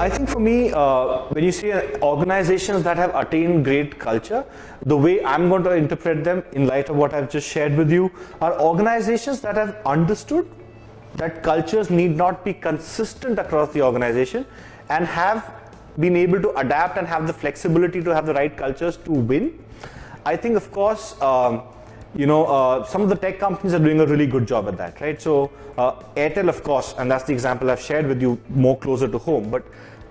I think for me, when you see organizations that have attained great culture, the way I'm going to interpret them in light of what I've just shared with you are organizations that have understood that cultures need not be consistent across the organization and have been able to adapt and have the flexibility to have the right cultures to win. I think, of course, some of the tech companies are doing a really good job at that, right? So Airtel, of course, and that's the example I've shared with you more closer to home, but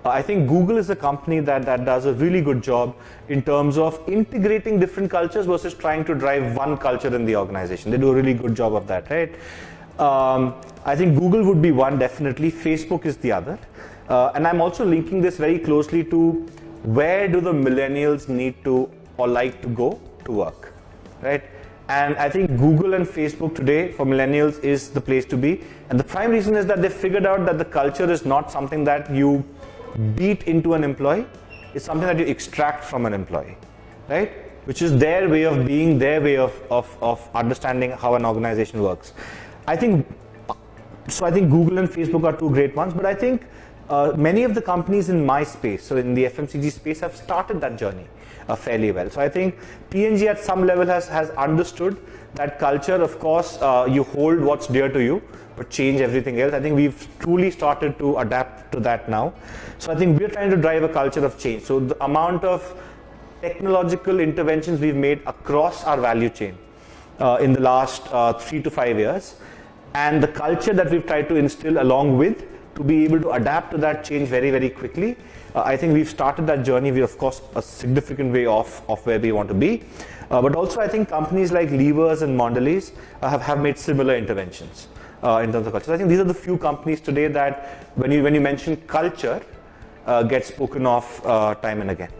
I think Google is a company that does a really good job in terms of integrating different cultures versus trying to drive one culture in the organization. They do a really good job of that, right? I think Google would be one, definitely. Facebook is the other. And I'm also linking this very closely to where do the millennials need to or like to go to work, right? And I think Google and Facebook today for millennials is the place to be. And the prime reason is that they figured out that the culture is not something that you beat into an employee. It's something that you extract from an employee, right? Which is their way of being, their way of understanding how an organization works. I think Google and Facebook are two great ones, but I think many of the companies in my space, so in the FMCG space, have started that journey fairly well. So I think P&G at some level has understood that culture, of course, you hold what's dear to you, but change everything else. I think we've truly started to adapt to that now. So I think we're trying to drive a culture of change. So the amount of technological interventions we've made across our value chain in the last 3 to 5 years, and the culture that we've tried to instill along with to be able to adapt to that change very, very quickly. I think we've started that journey. We're, of course, a significant way off of where we want to be. But also, I think companies like Levers and Mondelez have made similar interventions in terms of culture. So I think these are the few companies today that when you mention culture, get spoken of time and again.